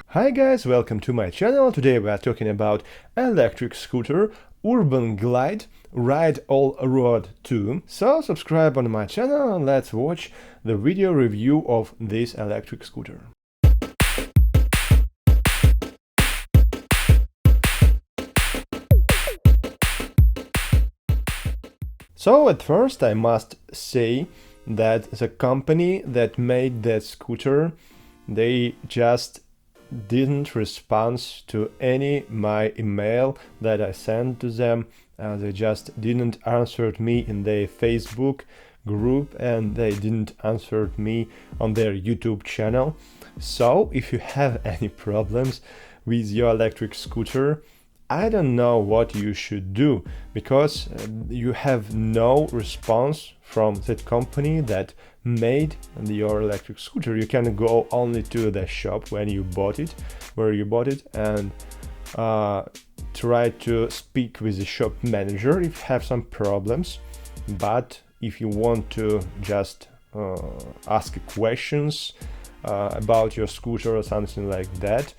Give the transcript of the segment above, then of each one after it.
Hi guys, welcome to my channel. Today we are talking about electric scooter, Urban Glide, Ride All Road 2. So subscribe on my channel and let's watch the video review of this electric scooter. So at first I must say that the company that made that scooter, they just didn't respond to any my email that I sent to them. They just didn't answer me in their Facebook group, and they didn't answer me on their YouTube channel. So if you have any problems with your electric scooter, I don't know what you should do, because you have no response from that company that made your electric scooter. You can go only to the shop where you bought it, and try to speak with the shop manager if you have some problems. But if you want to just ask questions about your scooter or something like that,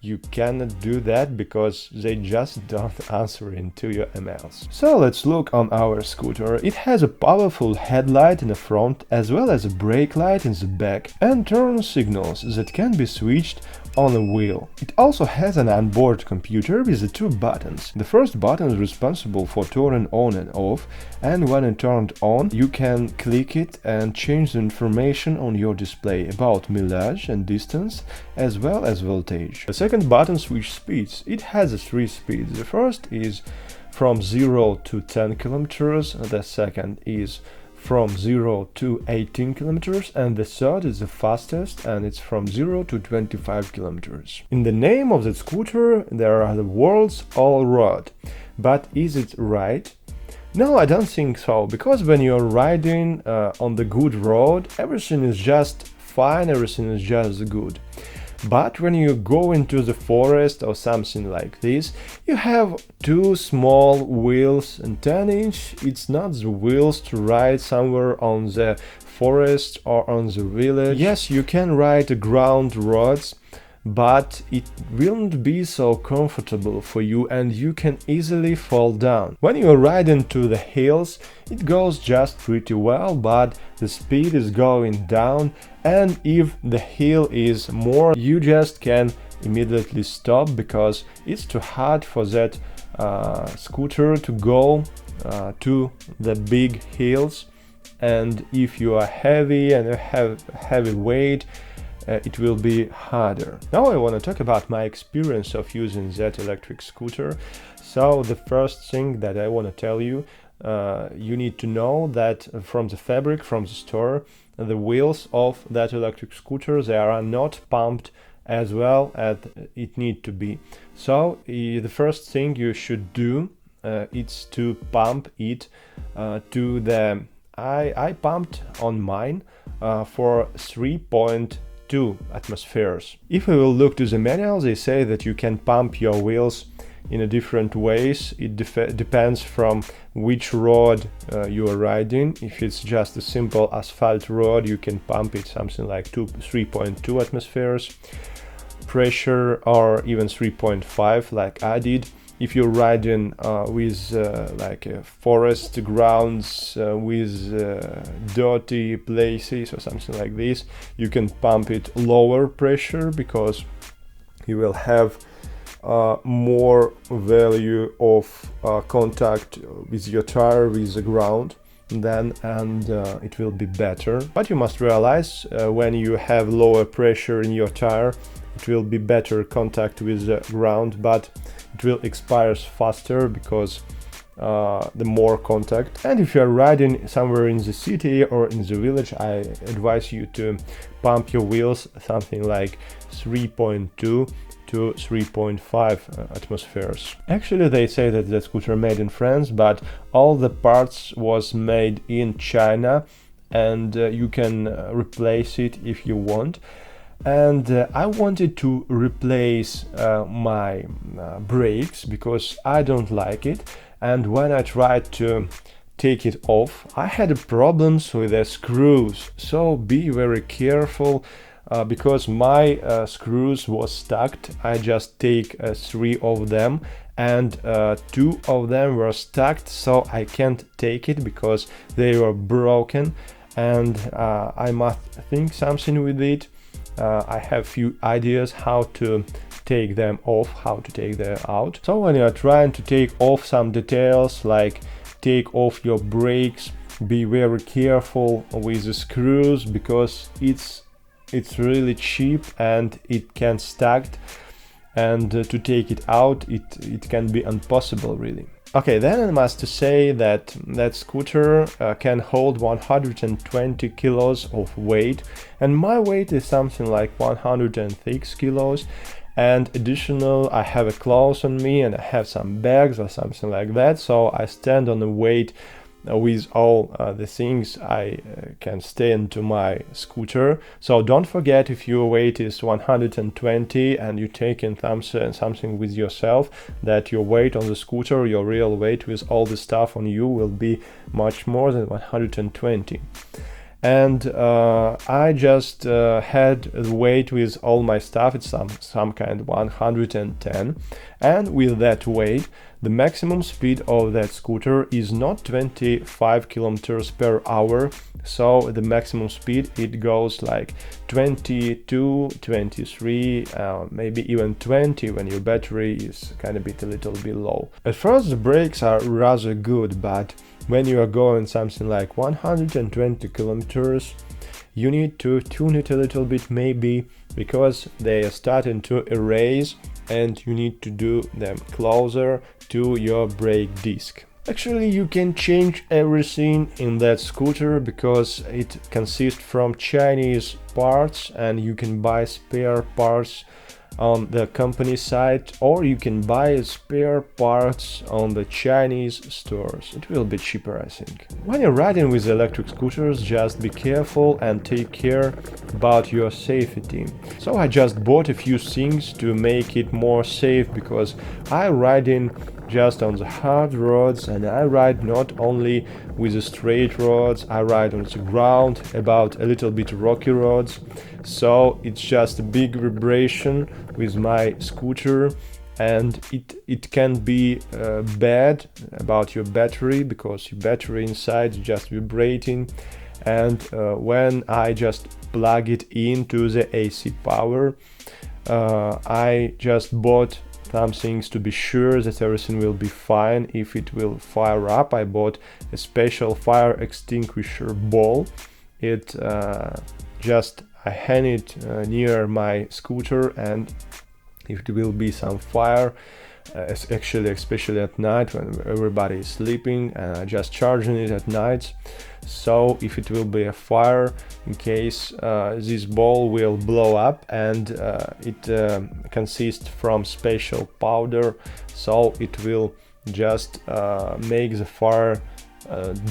you cannot do that because they just don't answer into your emails. So let's look on our scooter. It has a powerful headlight in the front as well as a brake light in the back and turn signals that can be switched on a wheel. It also has an onboard computer with the two buttons. The first button is responsible for turning on and off, and when it turned on, you can click it and change the information on your display about mileage and distance as well as voltage. The second button switches speeds. It has 3 speeds. The first is from 0 to 10 kilometers, the second is from 0 to 18 kilometers, and the third is the fastest, and it's from 0 to 25 kilometers. In the name of the scooter there are the words all road, but is it right? No, I don't think so, because when you're riding on the good road, everything is just fine, everything is just good. But when you go into the forest or something like this, you have 2 small wheels and 10-inch. It's not the wheels to ride somewhere on the forest or on the village. Yes, you can ride the ground roads, but it won't be so comfortable for you and you can easily fall down. When you ride into the hills, it goes just pretty well, but the speed is going down, and if the hill is more, you just can immediately stop because it's too hard for that scooter to go to the big hills. And if you are heavy and you have heavy weight, it will be harder. Now I want to talk about my experience of using that electric scooter. So the first thing that I want to tell you, you need to know that from the fabric, from the store, the wheels of that electric scooter, they are not pumped as well as it need to be. So the first thing you should do is to pump it to the... I pumped on mine for 3.2 atmospheres. If we will look to the manual, they say that you can pump your wheels in a different ways. It depends from which road you are riding. If it's just a simple asphalt road, you can pump it something like 3.2 atmospheres pressure, or even 3.5 like I did. If you're riding with like forest grounds with dirty places or something like this, you can pump it lower pressure because you will have more value of contact with your tire with the ground then, and it will be better. But you must realize when you have lower pressure in your tire, it will be better contact with the ground, but it will expire faster because the more contact. And if you are riding somewhere in the city or in the village, I advise you to pump your wheels something like 3.2 to 3.5 atmospheres. Actually, they say that the scooter made in France, but all the parts was made in China, and you can replace it if you want. And I wanted to replace my brakes because I don't like it, and when I tried to take it off, I had problems with the screws, so be very careful. Because my screws was stuck, I just take 3 of them, and 2 of them were stuck, so I can't take it because they were broken, and I must think something with it. I have few ideas how to take them off, how to take them out. So when you are trying to take off some details, like take off your brakes, be very careful with the screws, because it's really cheap and it can stack, and to take it out it can be impossible really. Okay, then I must say that scooter can hold 120 kilos of weight, and my weight is something like 106 kilos, and additional I have a clothes on me and I have some bags or something like that, so I stand on the weight with all the things I can stay into my scooter. So don't forget, if your weight is 120 and you're taking something with yourself, that your weight on the scooter, your real weight with all the stuff on you, will be much more than 120. And I just had the weight with all my stuff, it's some kind of 110, and with that weight the maximum speed of that scooter is not 25 kilometers per hour, so the maximum speed it goes like 22, 23, maybe even 20 when your battery is kind of a little bit low. At first the brakes are rather good, but when you are going something like 120 kilometers, you need to tune it a little bit maybe, because they are starting to erase and you need to do them closer to your brake disc. Actually, you can change everything in that scooter because it consists from Chinese parts, and you can buy spare parts on the company site, or you can buy spare parts on the Chinese stores. It will be cheaper, I think. When you're riding with electric scooters, just be careful and take care about your safety. So I just bought a few things to make it more safe, because I ride in just on the hard roads, and I ride not only with the straight roads, I ride on the ground, about a little bit rocky roads, so it's just a big vibration with my scooter, and it can be bad about your battery, because your battery inside is just vibrating. And when I just plug it into the AC power, I just bought some things to be sure that everything will be fine if it will fire up. I bought a special fire extinguisher ball. It I hang it near my scooter, and if it will be some fire, especially at night when everybody is sleeping, and I just charging it at night. So if it will be a fire, in case this ball will blow up, and it consists from special powder, so it will just make the fire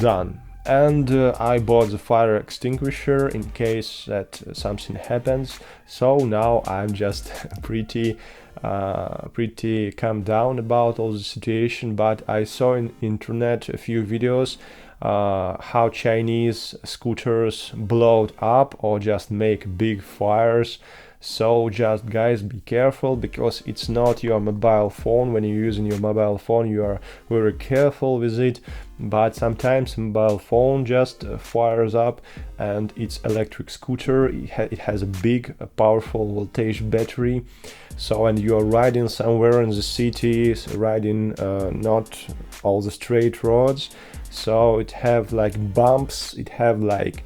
done. And I bought the fire extinguisher in case that something happens. So now I'm just pretty calm down about all the situation. But I saw in internet a few videos how Chinese scooters blow up or just make big fires. So just guys, be careful, because it's not your mobile phone. When you're using your mobile phone, you are very careful with it, but sometimes mobile phone just fires up, and it's electric scooter. It has a big powerful voltage battery. So when you are riding somewhere in the city, riding not all the straight roads, so it have like bumps, it have like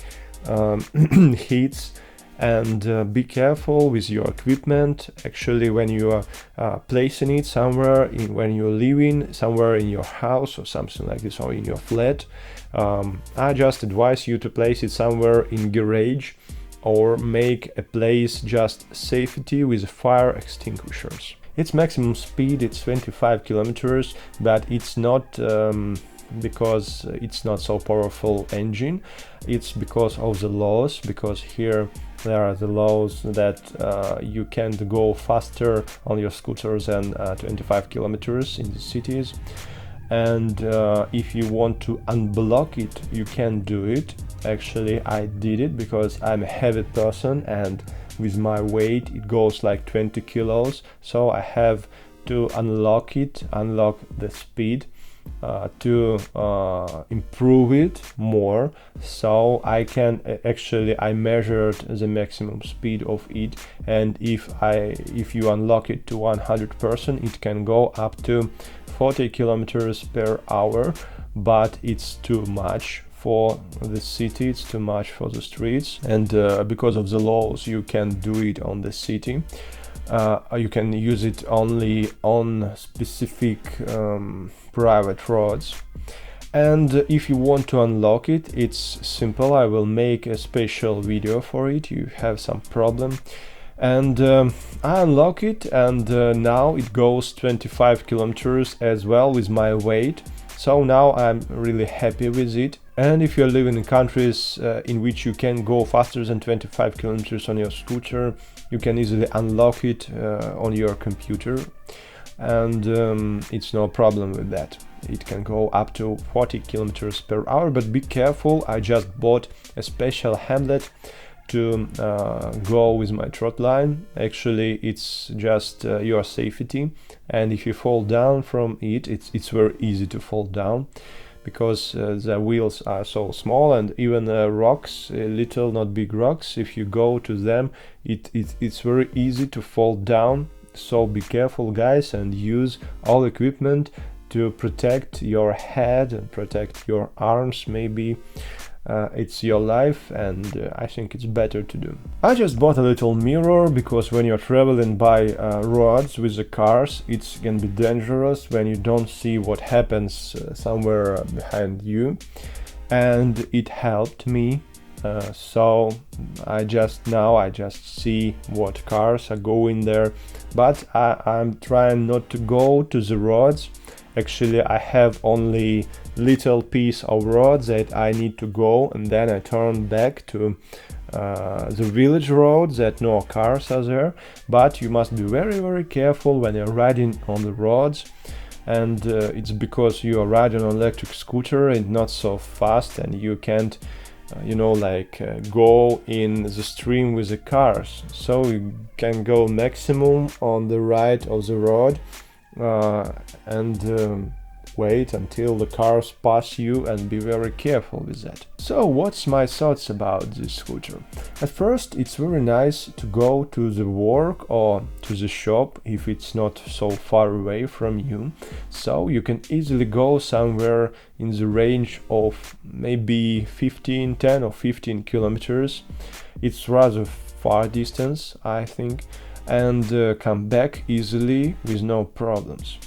hits. And be careful with your equipment. Actually, when you are placing it somewhere, when you're living somewhere in your house or something like this, or in your flat, I just advise you to place it somewhere in garage, or make a place just safety with fire extinguishers. Its maximum speed it's 25 kilometers, but it's not because it's not so powerful engine. It's because of the laws, because here there are the laws that you can't go faster on your scooter than 25 kilometers in the cities. and if you want to unblock it, you can do it. Actually, I did it because I'm a heavy person, and with my weight it goes like 20 kilos, so I have to unlock the speed to improve it more, so I can actually, I measured the maximum speed of it, and if you unlock it to 100%, it can go up to 40 kilometers per hour, but it's too much for the city, it's too much for the streets, and because of the laws you can do it on the city. You can use it only on specific private roads. And if you want to unlock it, it's simple. I will make a special video for it. You have some problem, and I unlock it, and now it goes 25 kilometers as well with my weight. So now I'm really happy with it. And if you're living in countries in which you can go faster than 25 kilometers on your scooter, you can easily unlock it on your computer, and it's no problem with that. It can go up to 40 kilometers per hour, but be careful. I just bought a special handlet to go with my trot line. Actually, it's just your safety, and if you fall down from it, it's very easy to fall down, because the wheels are so small, and even rocks, little, not big rocks, if you go to them, it's very easy to fall down. So be careful, guys, and use all equipment to protect your head and protect your arms. Maybe it's your life, and I think it's better to do. I just bought a little mirror, because when you're traveling by roads with the cars, it can be dangerous when you don't see what happens somewhere behind you, and it helped me. So I just see what cars are going there, but I'm trying not to go to the roads. Actually, I have only little piece of road that I need to go, and then I turn back to the village road that no cars are there. But you must be very, very careful when you're riding on the roads, and it's because you are riding on electric scooter and not so fast, and you can't go in the stream with the cars, so you can go maximum on the right of the road, and wait until the cars pass you, and be very careful with that. So what's my thoughts about this scooter? At first, it's very nice to go to the work or to the shop if it's not so far away from you, so you can easily go somewhere in the range of maybe 10 or 15 kilometers. It's rather far distance, I think, and come back easily with no problems.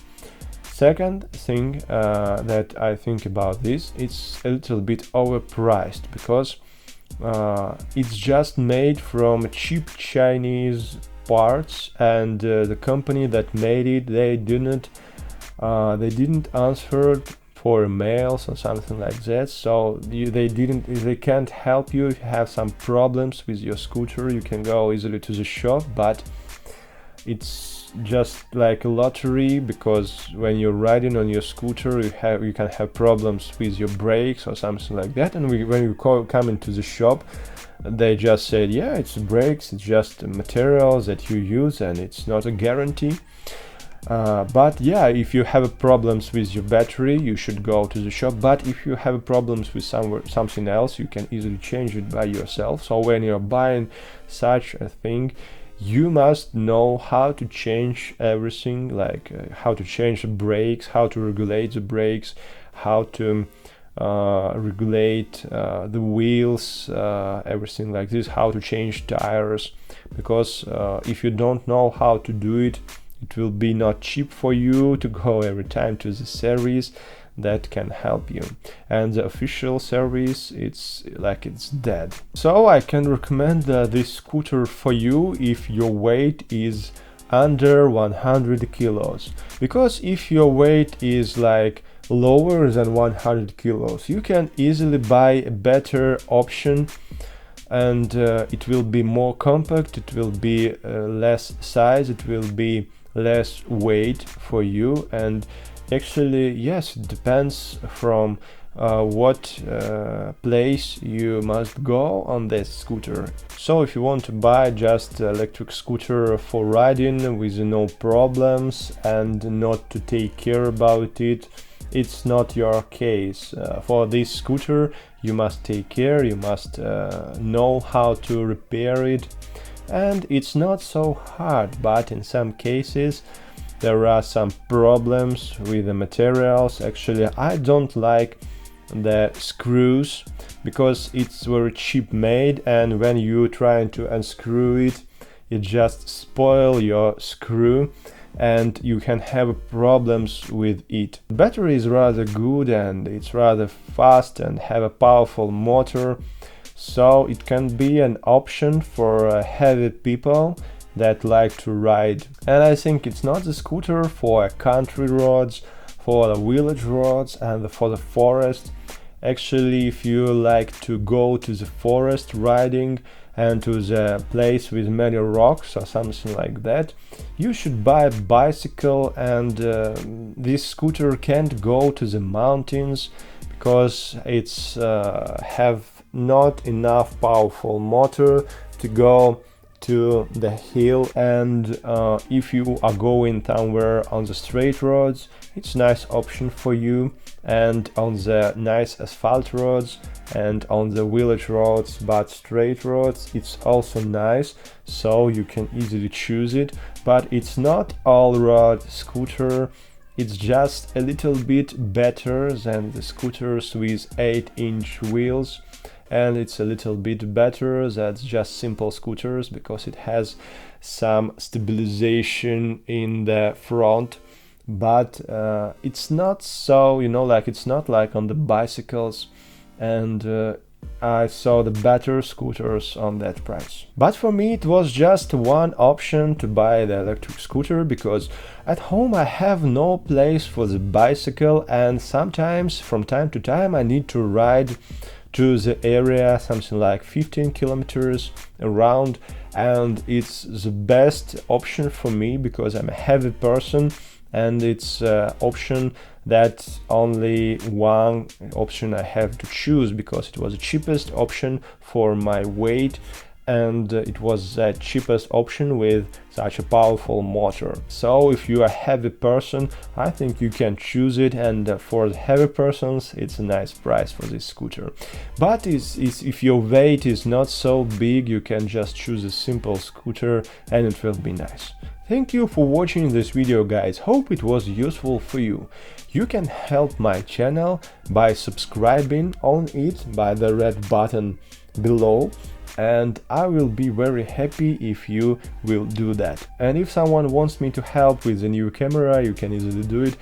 Second thing that I think about this, it's a little bit overpriced, because it's just made from cheap Chinese parts, and the company that made it, they didn't answer for mails or something like that, so they can't help you if you have some problems with your scooter. You can go easily to the shop, but it's just like a lottery, because when you're riding on your scooter, you can have problems with your brakes or something like that, and when you come into the shop, they just said, yeah, it's brakes, it's just materials that you use, and it's not a guarantee. But yeah, if you have problems with your battery, you should go to the shop. But if you have problems with something else, you can easily change it by yourself. So when you're buying such a thing, you must know how to change everything, like how to change the brakes, how to regulate the brakes, how to regulate the wheels, everything like this, how to change tires, because if you don't know how to do it, it will be not cheap for you to go every time to the service that can help you, and the official service, it's dead. So I can recommend this scooter for you if your weight is under 100 kilos, because if your weight is like lower than 100 kilos, you can easily buy a better option, and it will be more compact, it will be less size, it will be less weight for you, and Actually, yes, it depends from what place you must go on this scooter. So if you want to buy just electric scooter for riding with no problems and not to take care about it, it's not your case. For this scooter you must take care, you must know how to repair it, and it's not so hard, but in some cases there are some problems with the materials. Actually, I don't like the screws because it's very cheap made, and when you trying to unscrew it, it just spoil your screw and you can have problems with it. The battery is rather good and it's rather fast and have a powerful motor, so it can be an option for heavy people that like to ride. And I think it's not the scooter for country roads, for the village roads and for the forest. Actually, if you like to go to the forest riding and to the place with many rocks or something like that, you should buy a bicycle, and this scooter can't go to the mountains because it's have not enough powerful motor to go to the hill. And if you are going somewhere on the straight roads, it's a nice option for you, and on the nice asphalt roads and on the village roads but straight roads it's also nice, so you can easily choose it. But it's not all road scooter, it's just a little bit better than the scooters with 8-inch wheels, and it's a little bit better than just simple scooters because it has some stabilization in the front. But it's not so, like it's not like on the bicycles, and I saw the better scooters on that price. But for me it was just one option to buy the electric scooter, because at home I have no place for the bicycle, and sometimes from time to time I need to ride to the area, something like 15 kilometers around, and it's the best option for me because I'm a heavy person, and it's option that only one option I have to choose because it was the cheapest option for my weight, and it was the cheapest option with such a powerful motor. So if you are a heavy person, I think you can choose it, and for the heavy persons it's a nice price for this scooter. But if your weight is not so big, you can just choose a simple scooter and it will be nice. Thank you for watching this video, guys. Hope it was useful for you. You can help my channel by subscribing on it by the red button below, and I will be very happy if you will do that. And if someone wants me to help with the new camera, you can easily do it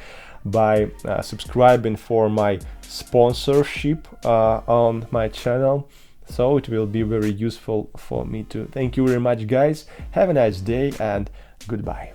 by subscribing for my sponsorship on my channel. So it will be very useful for me too. Thank you very much, guys. Have a nice day and goodbye.